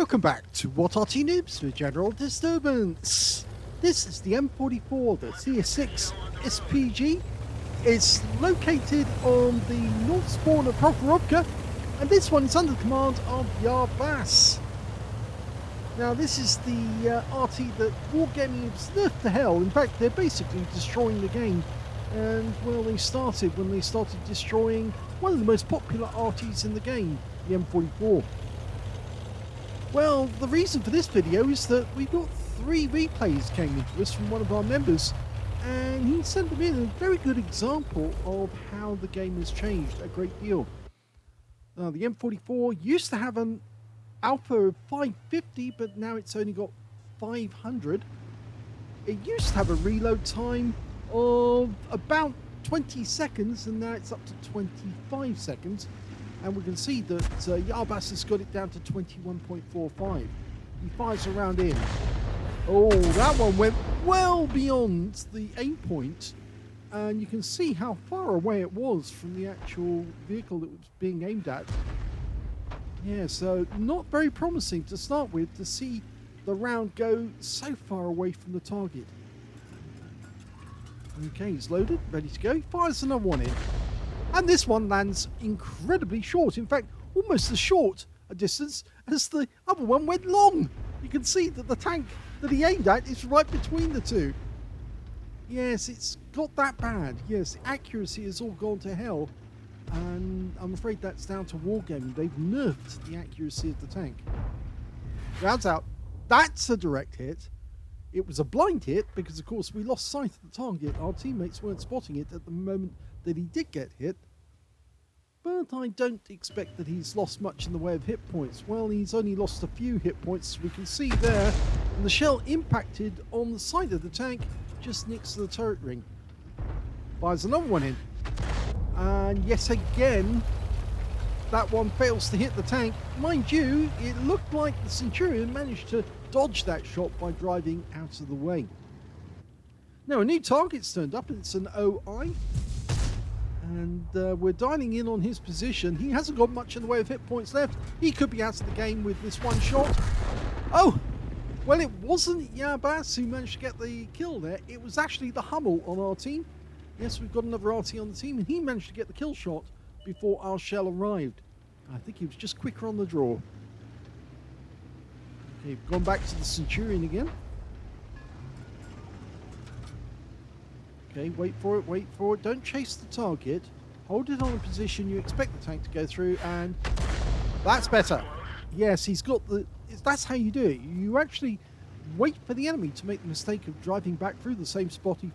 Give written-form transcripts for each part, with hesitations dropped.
Welcome back to What Arty Noobs for General Disturbance. This is the M44, the CS6 SPG. It's located on the north spawn of Prokhorovka, and this one is under the command of Yarbas. Now this is the Arty that wargaming has nerfed to hell. In fact, they're basically destroying the game. And well, they started when they started destroying one of the most popular Artys in the game, the M44. Well, the reason for this video is that we got 3 replays came into us from one of our members, and he sent them in a very good example of how the game has changed a great deal. Now, the M44 used to have an alpha of 550, but now it's only got 500. It used to have a reload time of about 20 seconds, and now it's up to 25 seconds. And we can see that Yarbas has got it down to 21.45. He fires a round in. Oh, that one went well beyond the aim point. And you can see how far away it was from the actual vehicle that was being aimed at. Yeah, so not very promising to start with, to see the round go so far away from the target. Okay, he's loaded, ready to go. He fires another one in. And this one lands incredibly short. In fact, almost as short a distance as the other one went long. You can see that the tank that he aimed at is right between the two. Yes, it's got that bad. Yes, the accuracy has all gone to hell. And I'm afraid that's down to wargaming. They've nerfed the accuracy of the tank. Rounds out. That's a direct hit. It was a blind hit because, of course, we lost sight of the target. Our teammates weren't spotting it at the moment that he did get hit. But I don't expect that he's lost much in the way of hit points. Well, he's only lost a few hit points, as we can see there. And the shell impacted on the side of the tank, just next to the turret ring. Fires another one in. And yet again, that one fails to hit the tank. Mind you, it looked like the Centurion managed to dodge that shot by driving out of the way. Now, a new target's turned up. It's an OI. And we're dialing in on his position. He hasn't got much in the way of hit points left. He could be out of the game with this one shot. Oh! Well, it wasn't Yarbas who managed to get the kill there. It was actually the Hummel on our team. Yes, we've got another Arty on the team, and he managed to get the kill shot before our shell arrived. I think he was just quicker on the draw. Okay, gone back to the Centurion again. Okay, wait for it, wait for it. Don't chase the target. Hold it on a position you expect the tank to go through, and that's better. Yes, he's got the... That's how you do it. You actually wait for the enemy to make the mistake of driving back through the same spot he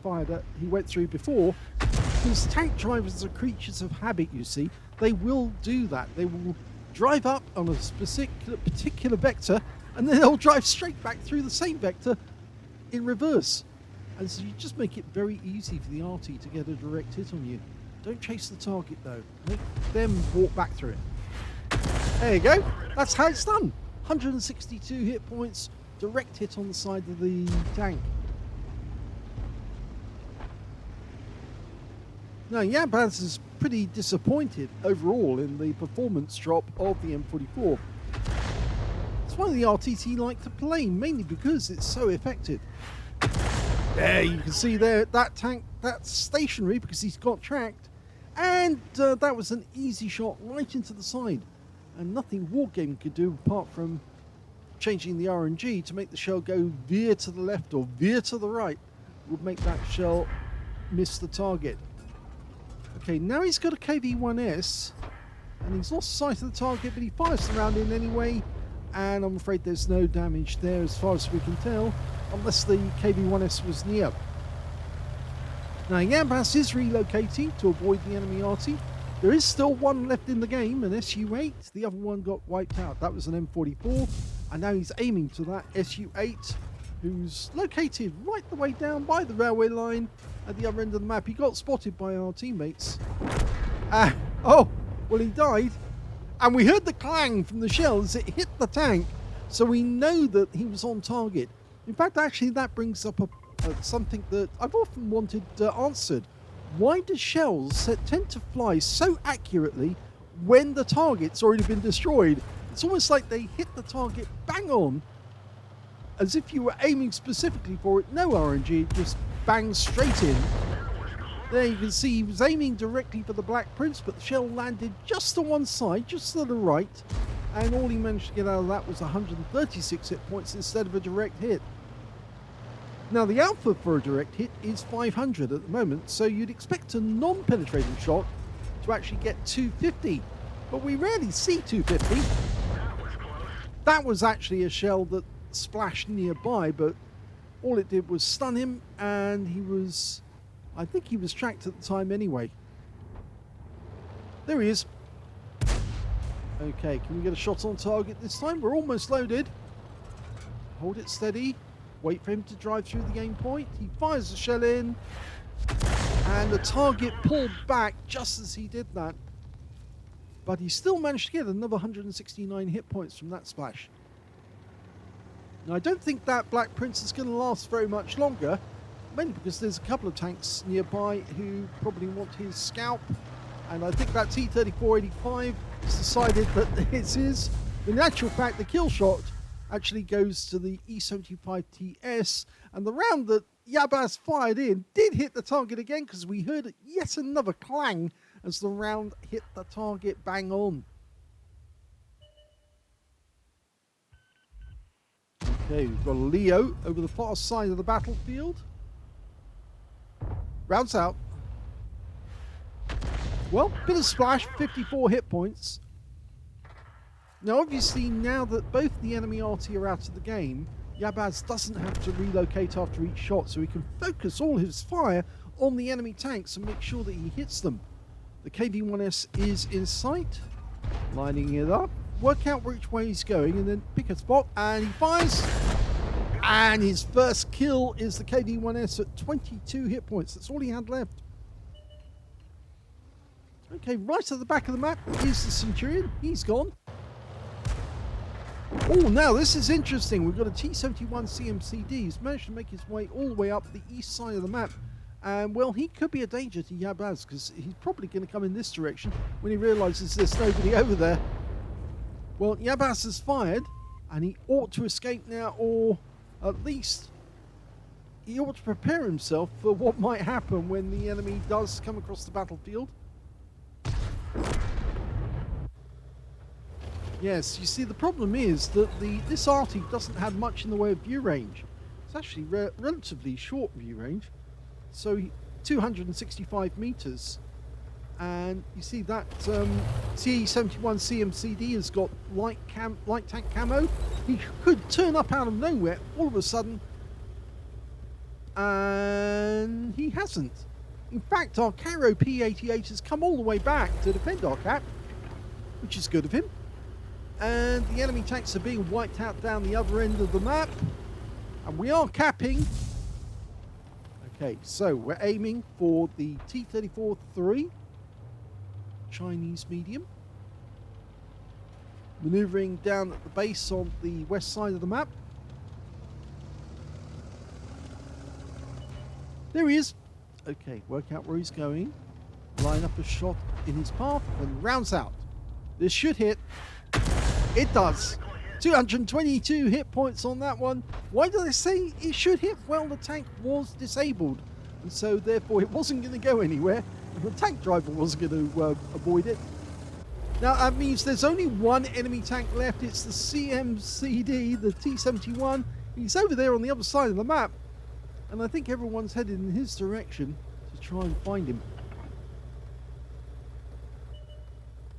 went through before. Because tank drivers are creatures of habit, you see. They will do that. They will drive up on a particular vector, and then they'll drive straight back through the same vector in reverse. And so you just make it very easy for the Arty to get a direct hit on you. Don't chase the target though. Make them walk back through it. There you go. That's how it's done. 162 hit points, direct hit on the side of the tank. Now, Yarbas is pretty disappointed overall in the performance drop of the M44. It's one of the Artys he liked to play, mainly because it's so effective. There, you can see there, that tank, that's stationary because he's got tracked. And that was an easy shot right into the side. And nothing wargaming could do apart from changing the RNG to make the shell go veer to the left or veer to the right would make that shell miss the target. Okay, now he's got a KV-1S and he's lost sight of the target, but he fires the round in anyway. And I'm afraid there's no damage there as far as we can tell, unless the KV-1S was near. Now, Yarbas is relocating to avoid the enemy Arty. There is still one left in the game, an SU-8. The other one got wiped out. That was an M44. And now he's aiming to that SU-8, who's located right the way down by the railway line at the other end of the map. He got spotted by our teammates. Oh, well, he died. And we heard the clang from the shell as it hit the tank. So we know that he was on target. In fact, actually, that brings up something that I've often wanted answered. Why do shells tend to fly so accurately when the target's already been destroyed? It's almost like they hit the target bang on, as if you were aiming specifically for it. No RNG, it just bangs straight in. There you can see he was aiming directly for the Black Prince, but the shell landed just to one side, just to the right, and all he managed to get out of that was 136 hit points instead of a direct hit. Now the alpha for a direct hit is 500 at the moment, so you'd expect a non-penetrating shot to actually get 250, but we rarely see 250. That was actually a shell that splashed nearby, but all it did was stun him, and he was, I think he was tracked at the time anyway. There he is. Okay, can we get a shot on target this time? We're almost loaded. Hold it steady. Wait for him to drive through the game point. He fires the shell in, and the target pulled back just as he did that. But he still managed to get another 169 hit points from that splash. Now, I don't think that Black Prince is going to last very much longer, mainly because there's a couple of tanks nearby who probably want his scalp, and I think that T-3485 has decided that it's his. In actual fact, the kill shot actually goes to the E75TS, and the round that Yabaz fired in did hit the target again, because we heard yet another clang as the round hit the target bang on. Okay, we've got a Leo over the far side of the battlefield. Rounds out. Well, bit of splash, 54 hit points. Now, obviously, now that both the enemy Arty are out of the game, Yabaz doesn't have to relocate after each shot, so he can focus all his fire on the enemy tanks and make sure that he hits them. The KV-1S is in sight, lining it up. Work out which way he's going and then pick a spot, and he fires. And his first kill is the KV-1S at 22 hit points. That's all he had left. Okay, right at the back of the map is the Centurion. He's gone. Oh, now this is interesting. We've got a T-71 CMCD. He's managed to make his way all the way up the east side of the map. And, well, he could be a danger to Yabaz, because he's probably going to come in this direction when he realises there's nobody over there. Well, Yabaz has fired, and he ought to escape now, or at least he ought to prepare himself for what might happen when the enemy does come across the battlefield. Yes, you see, the problem is that this Arty doesn't have much in the way of view range. It's actually relatively short view range, so 265 meters. And you see that T-71 CMCD has got light tank camo. He could turn up out of nowhere all of a sudden, and he hasn't. In fact, our Caro P88 has come all the way back to defend our cap, which is good of him. And the enemy tanks are being wiped out down the other end of the map, and we are capping. Okay, so we're aiming for the T-34-3 Chinese medium, maneuvering down at the base on the west side of the map. There he is. Okay, work out where he's going, line up a shot in his path, and rounds out. This should hit. It does. 222 hit points on that one. Why did I say it should hit? Well, the tank was disabled, and so therefore it wasn't going to go anywhere. The tank driver wasn't going to avoid it. Now that means there's only one enemy tank left. It's the CMCD, the T-71. He's over there on the other side of the map, and I think everyone's headed in his direction to try and find him.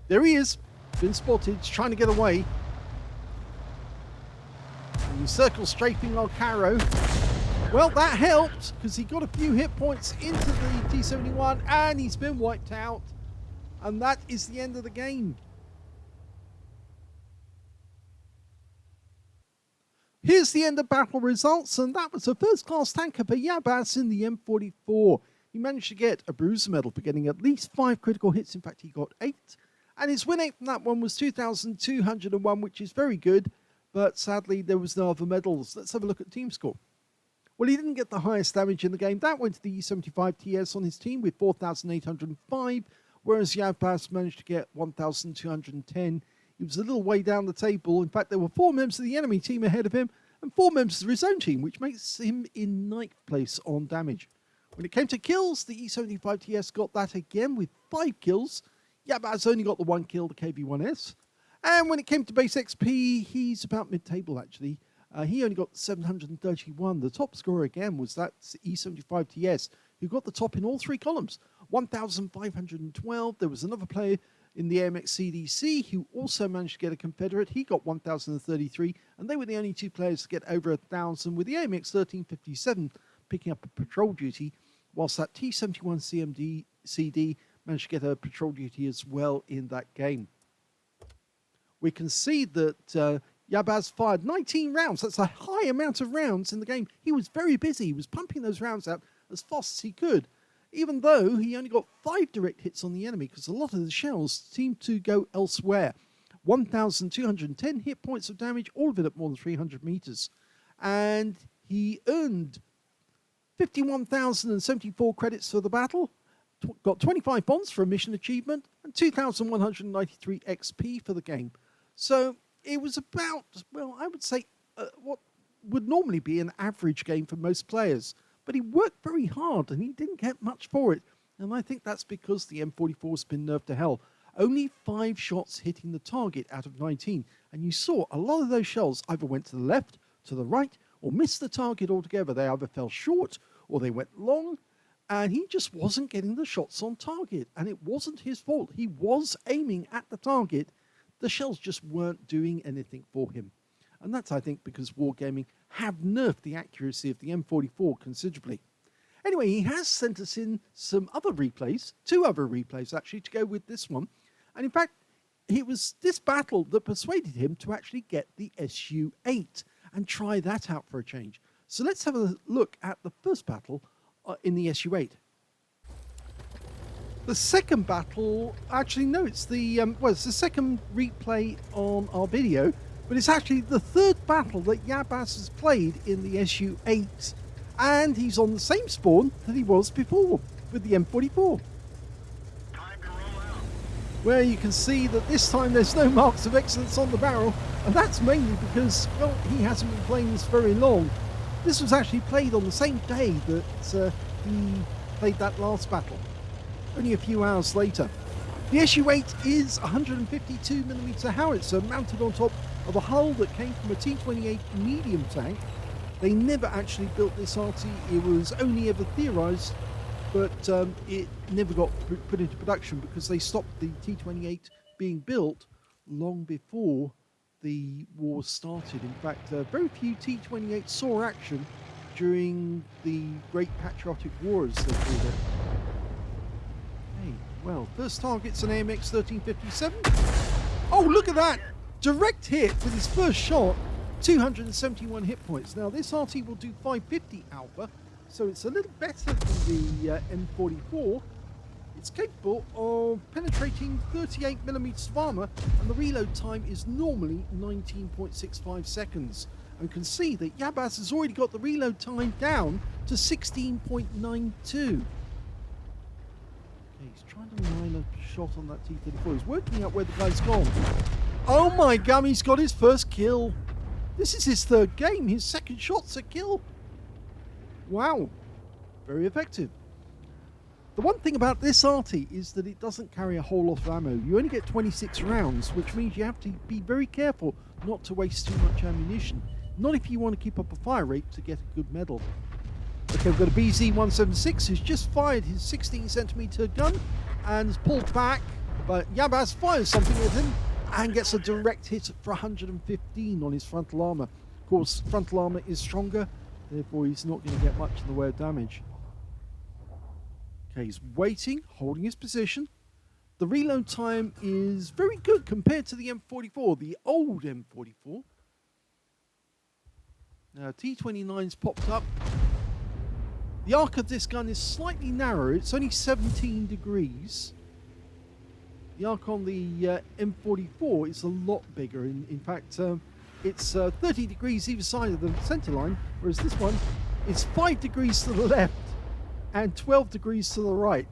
There he is. Been spotted. He's trying to get away. And you circle strafing our Caro. Well, that helped, because he got a few hit points into the T-71, and he's been wiped out. And that is the end of the game. Here's the end of battle results, and that was a first-class tanker for Yabaz in the M44. He managed to get a bruiser medal for getting at least 5 critical hits. In fact, he got 8. And his win rate from that one was 2,201, which is very good. But sadly, there was no other medals. Let's have a look at team score. Well, he didn't get the highest damage in the game. That went to the E75TS on his team with 4,805, whereas Yabaz managed to get 1,210. He was a little way down the table. In fact, there were 4 members of the enemy team ahead of him and 4 members of his own team, which makes him in 9th place on damage. When it came to kills, the E75TS got that again with 5 kills. Yabaz only got the 1 kill, the KV-1S. And when it came to base XP, he's about mid-table actually. He only got 731. The top scorer again was that E75TS, who got the top in all 3 columns. 1,512. There was another player in the AMX CDC who also managed to get a Confederate. He got 1,033, and they were the only 2 players to get over 1,000, with the AMX 1357 picking up a patrol duty, whilst that T71 CMD CD managed to get a patrol duty as well in that game. We can see that Yabaz fired 19 rounds. That's a high amount of rounds in the game. He was very busy. He was pumping those rounds out as fast as he could, even though he only got 5 direct hits on the enemy because a lot of the shells seemed to go elsewhere. 1,210 hit points of damage, all of it at more than 300 meters. And he earned 51,074 credits for the battle, got 25 bonds for a mission achievement, and 2,193 XP for the game. So it was about, well, I would say what would normally be an average game for most players. But he worked very hard and he didn't get much for it. And I think that's because the M44 has been nerfed to hell. Only 5 shots hitting the target out of 19. And you saw a lot of those shells either went to the left, to the right, or missed the target altogether. They either fell short or they went long. And he just wasn't getting the shots on target. And it wasn't his fault. He was aiming at the target. The shells just weren't doing anything for him. And that's, I think, because Wargaming have nerfed the accuracy of the M44 considerably. Anyway, he has sent us in some other replays, 2 other replays actually, to go with this one. And in fact, it was this battle that persuaded him to actually get the SU-8 and try that out for a change. So let's have a look at the first battle in the SU-8. The second battle, actually no, it's the it's the second replay on our video, but it's actually the 3rd battle that Yabaz has played in the SU-8, and he's on the same spawn that he was before with the M44. Time to roll out. Where you can see that this time there's no marks of excellence on the barrel, and that's mainly because, well, he hasn't been playing this very long. This was actually played on the same day that he played that last battle, only a few hours later. The SU-8 is 152mm howitzer mounted on top of a hull that came from a T-28 medium tank. They never actually built this Arty. It was only ever theorized, but it never got put into production because they stopped the T-28 being built long before the war started. In fact, very few T-28 saw action during the Great Patriotic War, as they called it. Hey, well, first target's an AMX 1357. Oh, look at that! Direct hit with his first shot, 271 hit points. Now, this Arty will do 550 alpha, so it's a little better than the M44. It's capable of penetrating 38mm of armor, and the reload time is normally 19.65 seconds. And can see that Yabaz has already got the reload time down to 16.92. Okay, he's trying to line a shot on that T-34. He's working out where the guy's gone. Oh my gum, he's got his first kill. This is his 3rd game. His 2nd shot's a kill. Wow. Very effective. The one thing about this Arty is that it doesn't carry a whole lot of ammo. You only get 26 rounds, which means you have to be very careful not to waste too much ammunition. Not if you want to keep up a fire rate to get a good medal. Okay, we've got a BZ-176 who's just fired his 16cm gun and has pulled back, but Yabaz fires something at him and gets a direct hit for 115 on his frontal armor. Of course, frontal armor is stronger, therefore he's not going to get much in the way of damage. Okay, he's waiting, holding his position. The reload time is very good compared to the M44, the old M44. Now, T-29's popped up. The arc of this gun is slightly narrower. It's only 17 degrees. The arc on the M44 is a lot bigger. In fact, it's 30 degrees either side of the center line, whereas this one is 5 degrees to the left and 12 degrees to the right.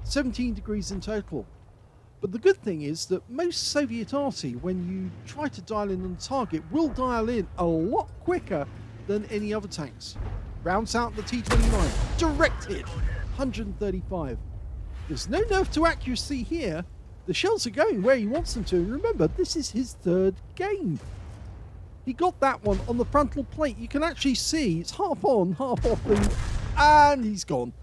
17 degrees in total. But the good thing is that most Soviet Arty, when you try to dial in on target, will dial in a lot quicker than any other tanks. Rounds out the T-29, direct hit, 135. There's no nerf to accuracy here. The shells are going where he wants them to. And remember, this is his third game. He got that one on the frontal plate. You can actually see it's half on, half off thing, and he's gone.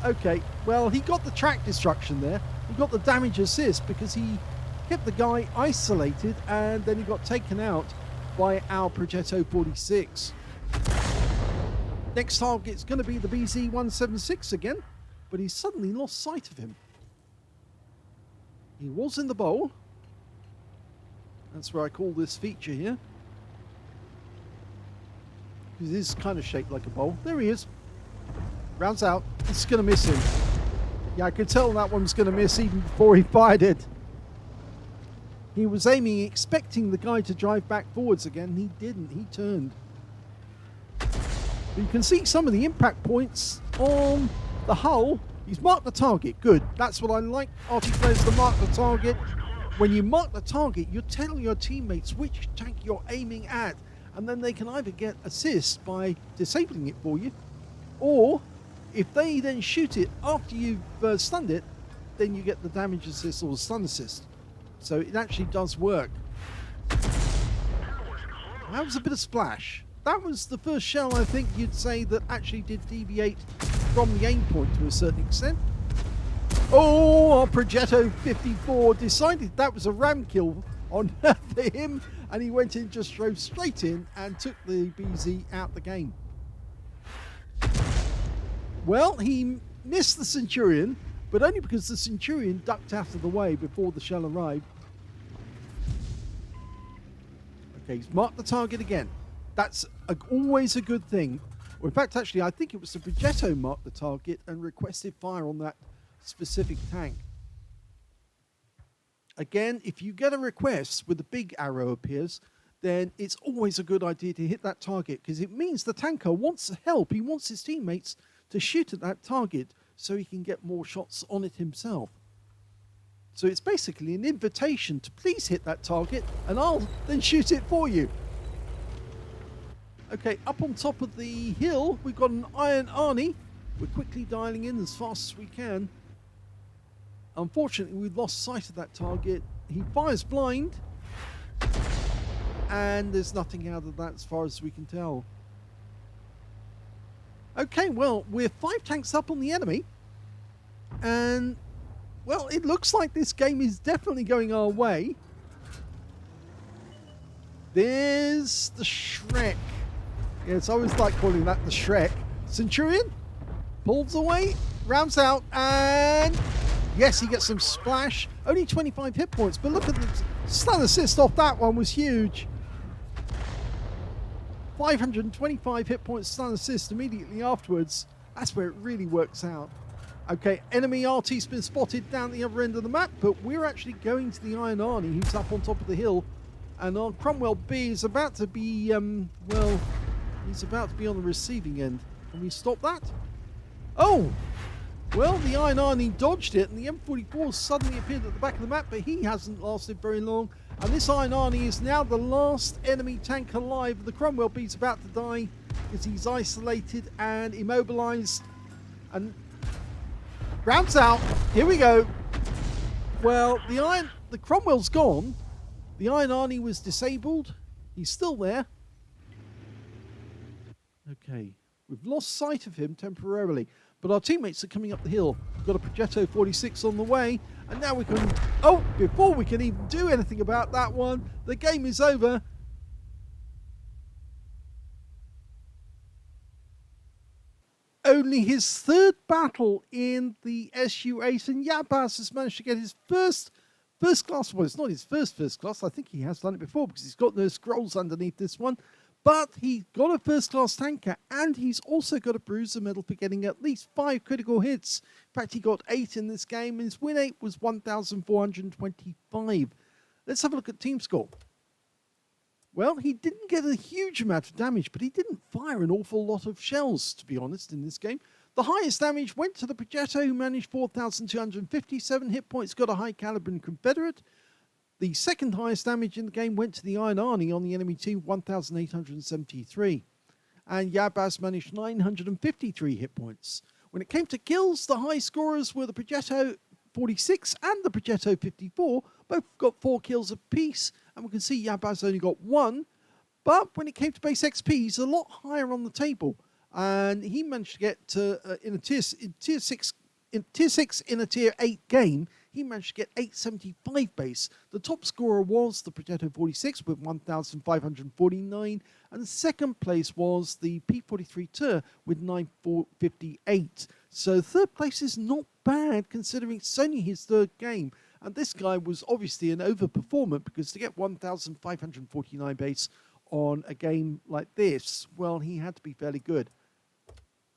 Okay, well, he got the track destruction there. He got the damage assist because he kept the guy isolated, and then he got taken out by our Prokhorovka 46. Next target's going to be the BZ-176 again, but he's suddenly lost sight of him. He was in the bowl. That's where I call this feature here. It is kind of shaped like a bowl. There he is. Rounds out. It's going to miss him. Yeah, I could tell that one was going to miss even before he fired it. He was aiming, expecting the guy to drive back forwards again. He didn't. He turned. But you can see some of the impact points on the hull. He's marked the target. Good. That's what I like. Arty players to mark the target. When you mark the target, you're telling your teammates which tank you're aiming at. And then they can either get assist by disabling it for you, or if they then shoot it after you've stunned it, then you get the damage assist or the stun assist. So it actually does work. That was a bit of splash. That was the first shell, I think you'd say, that actually did deviate from the aim point to a certain extent. Oh, our Prokhorovka 54 decided that was a ram kill on for him, and he went in, just drove straight in and took the BZ out the game. Well, he missed the Centurion, but only because the Centurion ducked out of the way before the shell arrived. Okay, he's marked the target again. That's always a good thing. Or in fact, actually, I think it was the Prokhorovka marked the target and requested fire on that specific tank. Again, if you get a request with a big arrow appears, then it's always a good idea to hit that target, because it means the tanker wants help. He wants his teammates to shoot at that target so he can get more shots on it himself. So it's basically an invitation to please hit that target, and I'll then shoot it for you. Okay, up on top of the hill, we've got an Iron Arnie. We're quickly dialing in as fast as we can. Unfortunately, we've lost sight of that target. He fires blind, and there's nothing out of that as far as we can tell. Okay, well, we're 5 tanks up on the enemy, and, well, it looks like this game is definitely going our way. There's the Shrek. Yes, I always like calling that the Shrek. Centurion pulls away, rounds out, and yes, he gets some splash. Only 25 hit points, but look at the stun assist off that one was huge. 525 hit points stun assist immediately afterwards. That's where it really works out. Okay, enemy RT's been spotted down the other end of the map, but we're actually going to the Iron Arnie, who's up on top of the hill. And our Cromwell B is about to be, well, he's about to be on the receiving end. Can we stop that? Oh! Well, the Iron Arnie dodged it, and the M44 suddenly appeared at the back of the map, but he hasn't lasted very long. And this Iron Arnie is now the last enemy tank alive. The Cromwell B's about to die because he's isolated and immobilized. And rounds out. Here we go. Well, the Cromwell's gone. The Iron Arnie was disabled. He's still there. Okay, we've lost sight of him temporarily, but our teammates are coming up the hill. We've got a Prokhorovka 46 on the way, and now we can... Oh, before we can even do anything about that one, the game is over. Only his third battle in the SU-8, and Yabaz has managed to get his first class. Well, it's not his first class. I think he has done it before because he's got no scrolls underneath this one. But he got a first class tanker, and he's also got a bruiser medal for getting at least 5 critical hits. In fact, he got 8 in this game, and his win rate was 1,425. Let's have a look at team score. Well, he didn't get a huge amount of damage, but he didn't fire an awful lot of shells, to be honest, in this game. The highest damage went to the Progetto, who managed 4,257 hit points, got a high caliber and Confederate. The second highest damage in the game went to the Iron Arnie on the enemy team, 1,873. And Yabaz managed 953 hit points. When it came to kills, the high scorers were the Progetto 46 and the Progetto 54. Both got 4 kills apiece, and we can see Yabaz only got 1. But when it came to base XP, he's a lot higher on the table. And he managed to get in tier 6 in a tier 8 game, he managed to get 875 base. The top scorer was the Progetto 46 with 1,549, and second place was the P43 Tur with 9,458. So third place is not bad considering it's only his third game. And this guy was obviously an overperformer, because to get 1,549 base on a game like this, well, he had to be fairly good.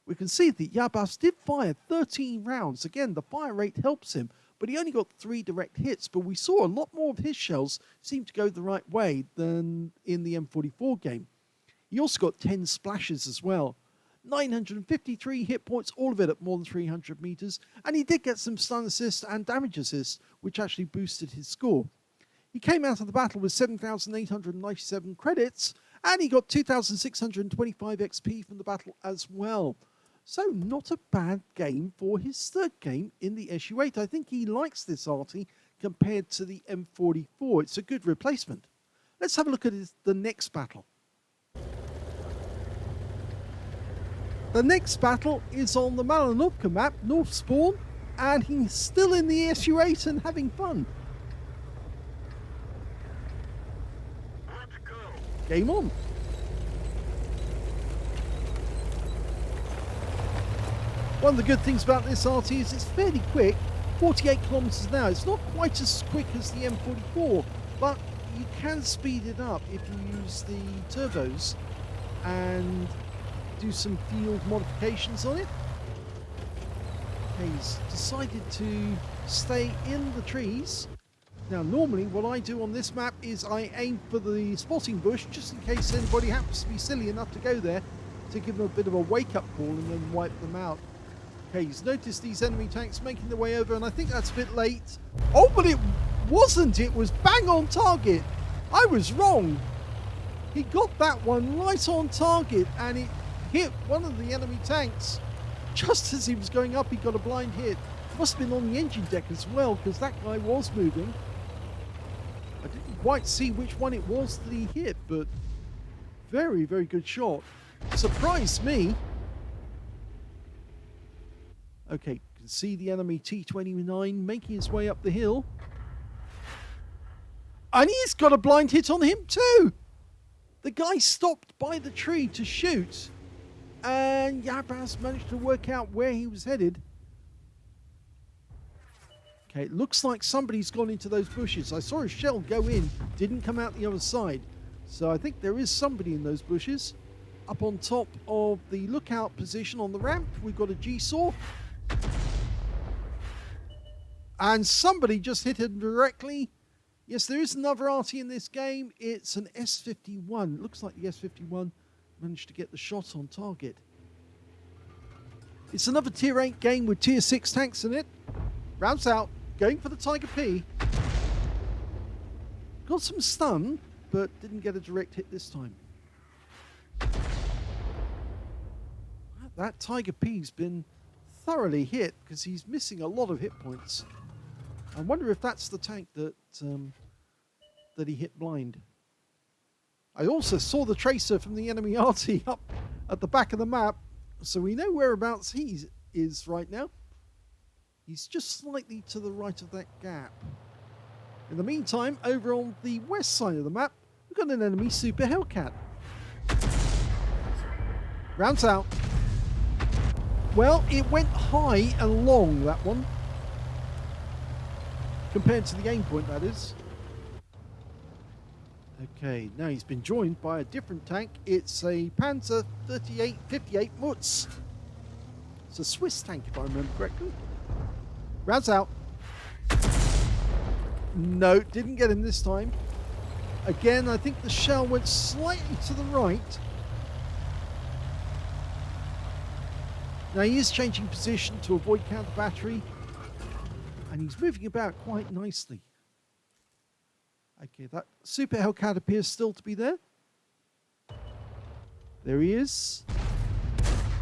We can see that Yabaz did fire 13 rounds. Again, the fire rate helps him, but he only got 3 direct hits. But we saw a lot more of his shells seem to go the right way than in the M44 game. He also got 10 splashes as well. 953 hit points, all of it at more than 300 meters. And he did get some stun assists and damage assists, which actually boosted his score. He came out of the battle with 7,897 credits, and he got 2,625 XP from the battle as well. So not a bad game for his third game in the SU-8. I think he likes this Arty compared to the M44. It's a good replacement. Let's have a look at the next battle. The next battle is on the Malinovka map, North Spawn, and he's still in the SU-8 and having fun. Let's go. Game on. One of the good things about this Arty is it's fairly quick, 48 kilometers an hour. It's not quite as quick as the M44, but you can speed it up if you use the turbos and do some field modifications on it. Okay, he's decided to stay in the trees. Now, normally what I do on this map is I aim for the spotting bush just in case anybody happens to be silly enough to go there, to give them a bit of a wake-up call and then wipe them out. Okay, he's noticed these enemy tanks making their way over, and I think that's a bit late. Oh, but it wasn't. It was bang on target. I was wrong. He got that one right on target, and it hit one of the enemy tanks. Just as he was going up, he got a blind hit. Must have been on the engine deck as well, because that guy was moving. I didn't quite see which one it was that he hit, but very, very good shot. Surprised me. Okay, you can see the enemy T-29 making his way up the hill. And he's got a blind hit on him too! The guy stopped by the tree to shoot, and Yabaz managed to work out where he was headed. Okay, it looks like somebody's gone into those bushes. I saw a shell go in, didn't come out the other side. So I think there is somebody in those bushes. Up on top of the lookout position on the ramp, we've got a G-Saw. And somebody just hit him directly. Yes, there is another Arty in this game. It's an S51. Looks like the S51 managed to get the shot on target. It's another tier 8 game with tier 6 tanks in it. Rounds out, going for the Tiger P. Got some stun, but didn't get a direct hit this time. That Tiger P's been thoroughly hit because he's missing a lot of hit points. I wonder if that's the tank that that he hit blind. I also saw the tracer from the enemy Arty up at the back of the map, so we know whereabouts he is right now. He's just slightly to the right of that gap. In the meantime, over on the west side of the map, we've got an enemy Super Hellcat. Rounds out. Well, it went high and long, that one. Compared to the aim point, that is. Okay, now he's been joined by a different tank. It's a Panzer 58 Mutz. It's a Swiss tank, if I remember correctly. Rounds out. No, didn't get him this time. Again, I think the shell went slightly to the right. Now he is changing position to avoid counter battery, and he's moving about quite nicely. Okay, that super Hellcat appears still to be there. There he is.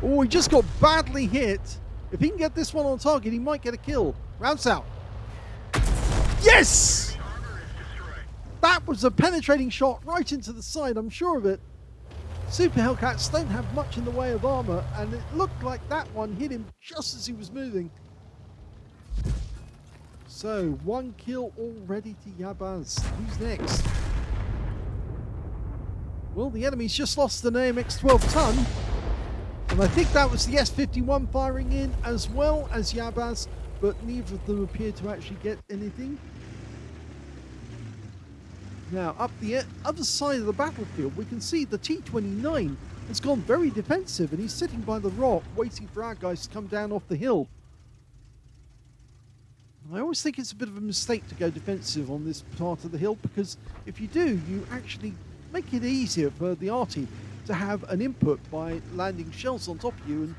Oh, he just got badly hit. If he can get this one on target, he might get a kill. Rounds out. Yes! That was a penetrating shot right into the side, I'm sure of it. Super Hellcats don't have much in the way of armor, and it looked like that one hit him just as he was moving. So, 1 kill already to Yabaz. Who's next? Well, the enemy's just lost an AMX 12-ton, and I think that was the S51 firing in as well as Yabaz, but neither of them appear to actually get anything. Now, up the other side of the battlefield, we can see the T-29 has gone very defensive, and he's sitting by the rock waiting for our guys to come down off the hill. I always think it's a bit of a mistake to go defensive on this part of the hill, because if you do, you actually make it easier for the Arty to have an input by landing shells on top of you and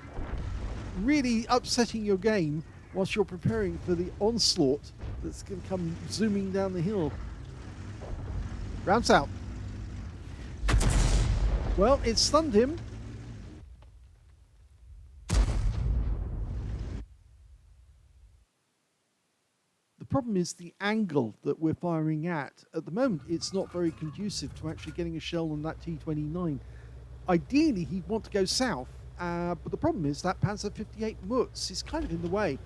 really upsetting your game whilst you're preparing for the onslaught that's going to come zooming down the hill. Rounds out. Well, it stunned him. The problem is the angle that we're firing at. At the moment, it's not very conducive to actually getting a shell on that T-29. Ideally, he'd want to go south, but the problem is that Panzer 58 Mutz is kind of in the way.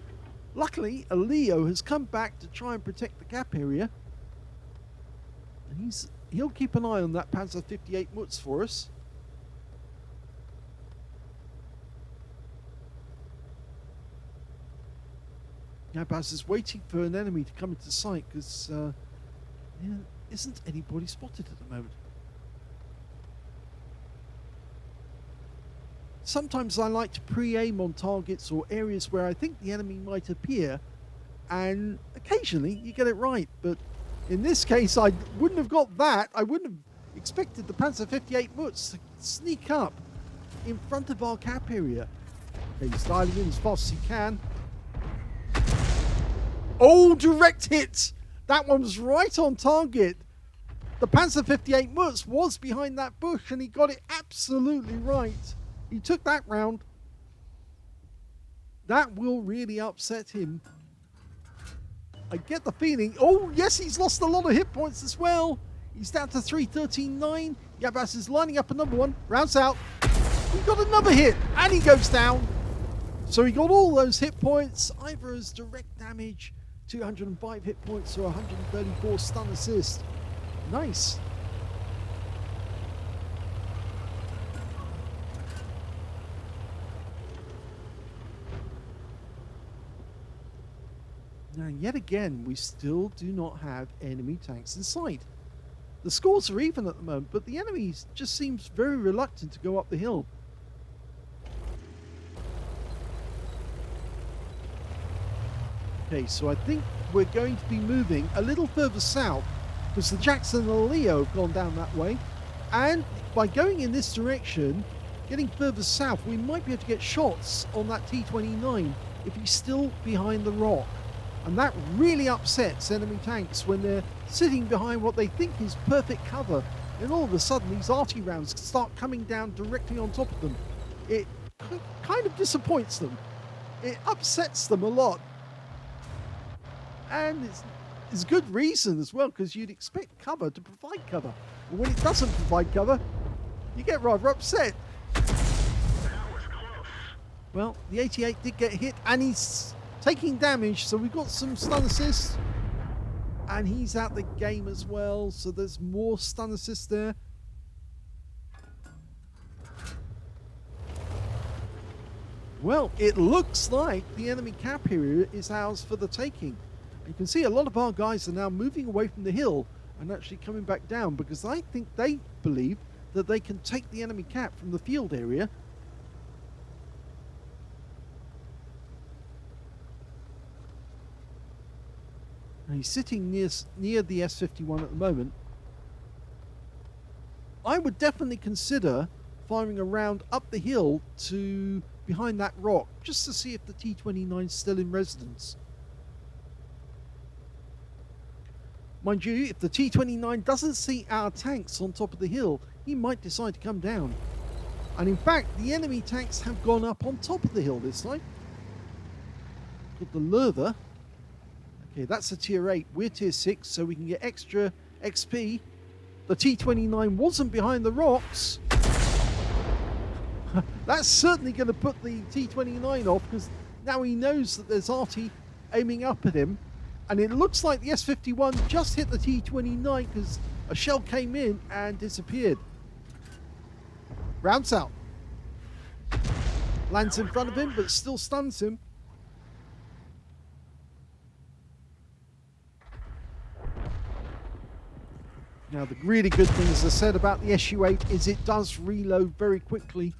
Luckily, a Leo has come back to try and protect the gap area. And he'll keep an eye on that Panzer 58 Mutz for us. Yabaz is waiting for an enemy to come into sight because there isn't anybody spotted at the moment. Sometimes I like to pre-aim on targets or areas where I think the enemy might appear, and occasionally you get it right, but in this case I wouldn't have got that. I wouldn't have expected the Panzer 58 Mutz to sneak up in front of our cap area. Okay, he's dialing in as fast as he can. Oh, direct hit! That one was right on target. The Panzer 58 Mutz was behind that bush and he got it absolutely right. He took that round. That will really upset him. I get the feeling... Oh, yes, he's lost a lot of hit points as well. He's down to 313.9. Yabaz is lining up another one. Rounds out. He got another hit and he goes down. So he got all those hit points, either as direct damage, 205 hit points, or 134 stun assist. Nice. Now, yet again, we still do not have enemy tanks in sight. The scores are even at the moment, but the enemy just seems very reluctant to go up the hill. Okay, so I think we're going to be moving a little further south because the Jackson and the Leo have gone down that way. And by going in this direction, getting further south, we might be able to get shots on that T-29 if he's still behind the rock. And that really upsets enemy tanks when they're sitting behind what they think is perfect cover. And all of a sudden, these Arty rounds start coming down directly on top of them. It kind of disappoints them. It upsets them a lot. And it's good reason as well, because you'd expect cover to provide cover. But when it doesn't provide cover, you get rather upset. Well, the 88 did get hit, and he's taking damage, so we've got some stun assists. And he's out the game as well, so there's more stun assists there. Well, it looks like the enemy cap area is ours for the taking. You can see a lot of our guys are now moving away from the hill and actually coming back down because I think they believe that they can take the enemy cap from the field area. And he's sitting near the S51 at the moment. I would definitely consider firing a round up the hill to behind that rock just to see if the T-29 is still in residence. Mind you, if the T-29 doesn't see our tanks on top of the hill, he might decide to come down. And in fact, the enemy tanks have gone up on top of the hill this time. Got the Lurva. Okay, that's a tier 8. We're tier 6, so we can get extra XP. The T-29 wasn't behind the rocks. That's certainly going to put the T-29 off, because now he knows that there's Arty aiming up at him. And it looks like the S-51 just hit the T-29 because a shell came in and disappeared. Rounds out. Lands in front of him, but still stuns him. Now, the really good thing, as I said about the SU-8, is it does reload very quickly.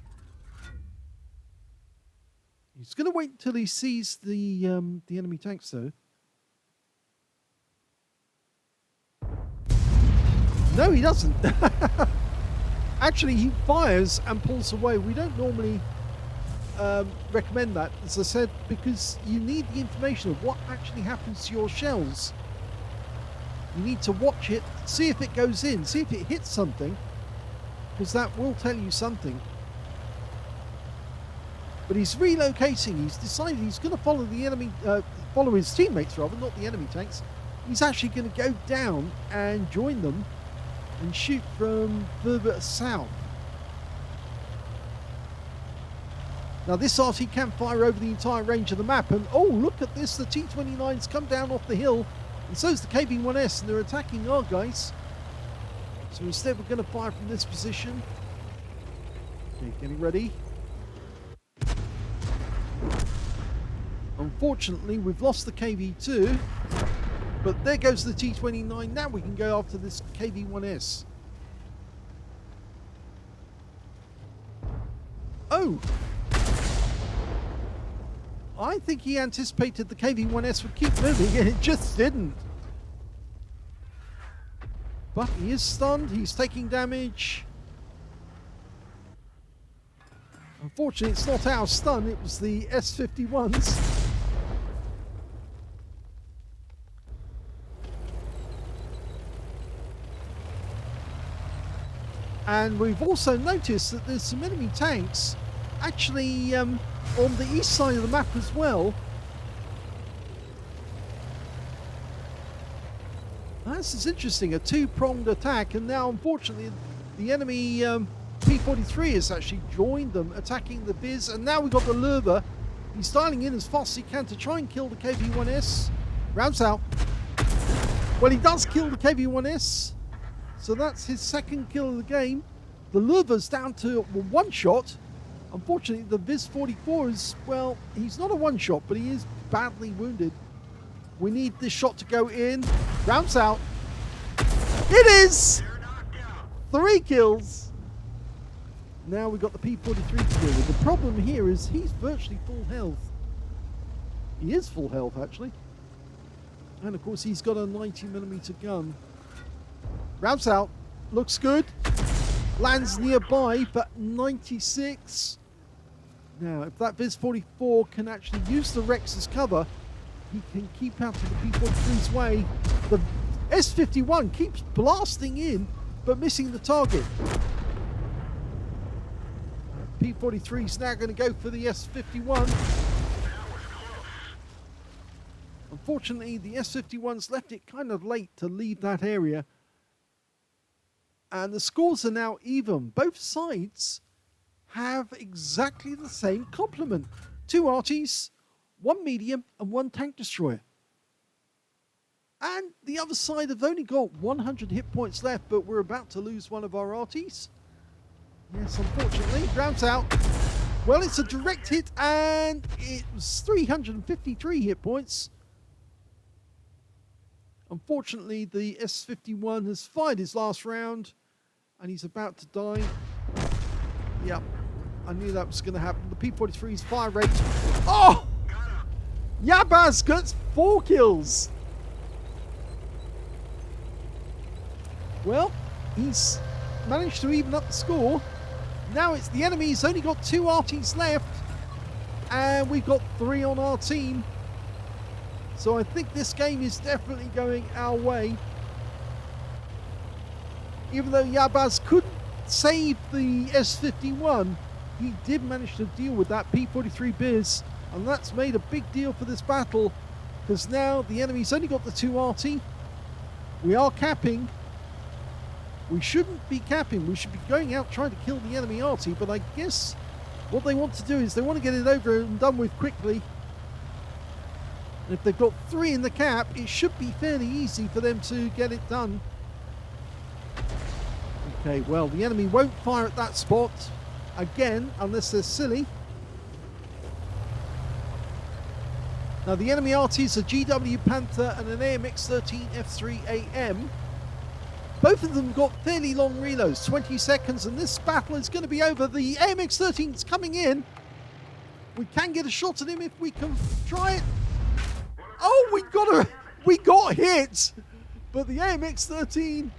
He's going to wait until he sees the enemy tanks, though. No, he doesn't. Actually, he fires and pulls away. We don't normally recommend that, as I said, because you need the information of what actually happens to your shells. You need to watch it, see if it goes in, see if it hits something, because that will tell you something. But he's relocating. He's decided he's going to follow the enemy, follow his teammates rather, not the enemy tanks. He's actually going to go down and join them and shoot from further south. Now this Arty can fire over the entire range of the map, and oh, look at this, the T-29's come down off the hill, and so is the KV-1S, and they're attacking our guys. So instead we're going to fire from this position. Okay, getting ready. Unfortunately, we've lost the KV-2. But there goes the T-29. Now we can go after this KV-1S. Oh! I think he anticipated the KV-1S would keep moving, and it just didn't. But he is stunned. He's taking damage. Unfortunately, it's not our stun. It was the S-51's. And we've also noticed that there's some enemy tanks actually on the east side of the map as well. This is interesting, a two-pronged attack, and now unfortunately the enemy P43 has actually joined them, attacking the Viz, and now we've got the Lurva. He's dialing in as fast as he can to try and kill the KV-1S. Rounds out. Well, he does kill the KV-1S. So that's his second kill of the game. The Lurva's down to one shot. Unfortunately, the Viz 44 is, well, he's not a one shot, but he is badly wounded. We need this shot to go in. Rounds out. It is! 3 kills. Now we've got the P43 to deal with. The problem here is he's virtually full health. He is full health, actually. And of course, he's got a 90mm gun. Rounds out, looks good, lands nearby, but 96. Now, if that Viz 44 can actually use the Rex as cover, he can keep out of the P43's way. The S-51 keeps blasting in, but missing the target. P43 is now going to go for the S-51. Unfortunately, the S-51's left it kind of late to leave that area. And the scores are now even. Both sides have exactly the same complement. 2 Artys, 1 medium, and 1 tank destroyer. And the other side have only got 100 hit points left, but we're about to lose one of our Artys. Yes, unfortunately. Rounds out. Well, it's a direct hit, and it was 353 hit points. Unfortunately, the S-51 has fired his last round, and he's about to die. Yep, I knew that was going to happen. The P-43's fire rate. Oh! Yabaz gets 4 kills. Well, he's managed to even up the score. Now it's the enemy's only got 2 Artys left. And we've got 3 on our team. So I think this game is definitely going our way. Even though Yabaz couldn't save the S51, he did manage to deal with that P43 Biz. And that's made a big deal for this battle. Because now the enemy's only got the 2 Arty. We are capping. We shouldn't be capping. We should be going out trying to kill the enemy Arty. But I guess what they want to do is they want to get it over and done with quickly. And if they've got 3 in the cap, it should be fairly easy for them to get it done. Okay, well, the enemy won't fire at that spot again, unless they're silly. Now, the enemy Arty's a GW Panther and an AMX-13 F3AM. Both of them got fairly long reloads, 20 seconds, and this battle is going to be over. The AMX-13 is coming in. We can get a shot at him if we can try it. Oh, we got hit, but the AMX-13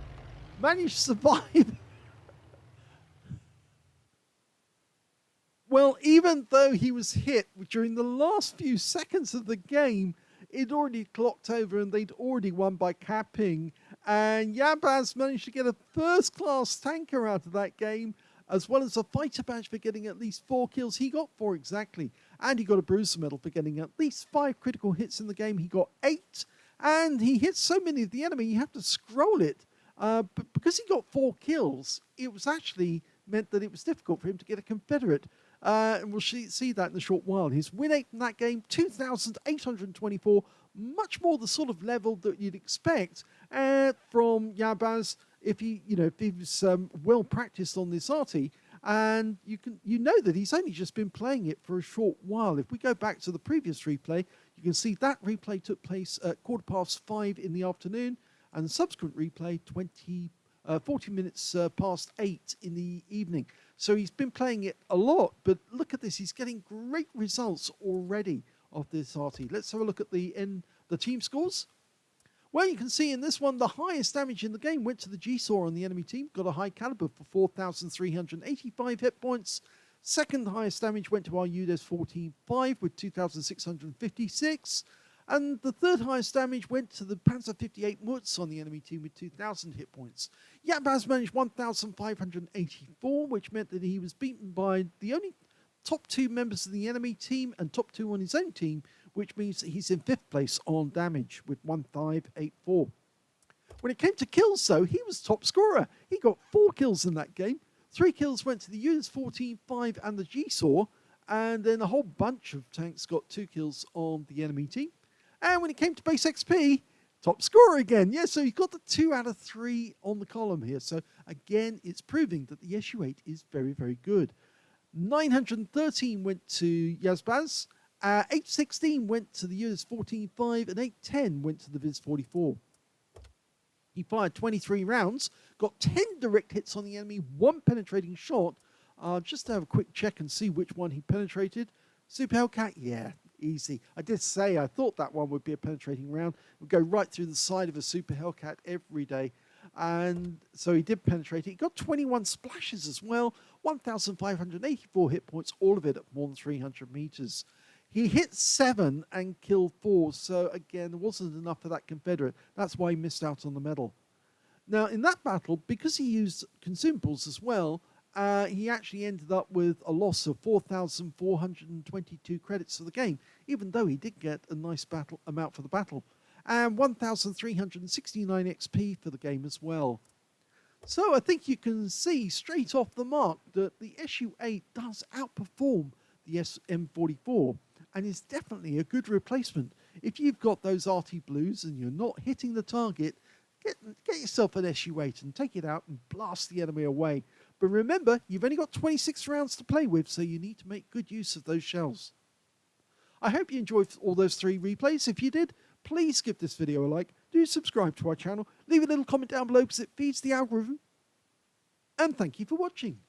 managed to survive. Well, even though he was hit during the last few seconds of the game, it already clocked over and they'd already won by capping. And Yabaz managed to get a first-class tanker out of that game, as well as a fighter badge for getting at least 4 kills. He got 4 exactly. And he got a bruiser medal for getting at least 5 critical hits in the game. He got 8. And he hit so many of the enemy, you have to scroll it. But because he got 4 kills, it was actually meant that it was difficult for him to get a Confederate. And we'll see that in a short while. His win rate in that game, 2,824, much more the sort of level that you'd expect from Yabaz if he was well practiced on this Arty. And you know that he's only just been playing it for a short while. If we go back to the previous replay, you can see that replay took place at 5:15 in the afternoon, and the subsequent replay 40 minutes past 8 in the evening. So he's been playing it a lot, but look at this. He's getting great results already of this Arty. Let's have a look at the team scores. Well, you can see in this one, the highest damage in the game went to the G-Saw on the enemy team. Got a high caliber for 4,385 hit points. Second highest damage went to our UDES 14-5 with 2,656. And the third highest damage went to the Panzer 58 Mutz on the enemy team with 2,000 hit points. Yabaz managed 1,584, which meant that he was beaten by the only top 2 members of the enemy team and top 2 on his own team, which means that he's in 5th place on damage with 1,584. When it came to kills, though, he was top scorer. He got 4 kills in that game. 3 kills went to the UDES 14-5 and the G-Saw, and then a whole bunch of tanks got 2 kills on the enemy team. And when it came to base XP, top scorer again. Yeah, so he got the 2 out of 3 on the column here. So again, it's proving that the SU-8 is very, very good. 913 went to Yabaz. 816 went to the UDES 14-5, and 810 went to the Viz 44. He fired 23 rounds, got 10 direct hits on the enemy, 1 penetrating shot. Just to have a quick check and see which one he penetrated. Super Hellcat, yeah, easy. I did say I thought that one would be a penetrating round. It would go right through the side of a Super Hellcat every day. And so he did penetrate it. He got 21 splashes as well, 1,584 hit points, all of it at more than 300 meters. He hit 7 and killed 4, so again, there wasn't enough for that Confederate. That's why he missed out on the medal. Now, in that battle, because he used consumables as well, he actually ended up with a loss of 4,422 credits for the game, even though he did get a nice battle amount for the battle, and 1,369 XP for the game as well. So I think you can see straight off the mark that the SU-8 does outperform the M44 and is definitely a good replacement. If you've got those Arty Blues and you're not hitting the target, get yourself an SU-8 and take it out and blast the enemy away. But remember, you've only got 26 rounds to play with, so you need to make good use of those shells. I hope you enjoyed all those 3 replays. If you did, please give this video a like. Do subscribe to our channel. Leave a little comment down below because it feeds the algorithm. And thank you for watching.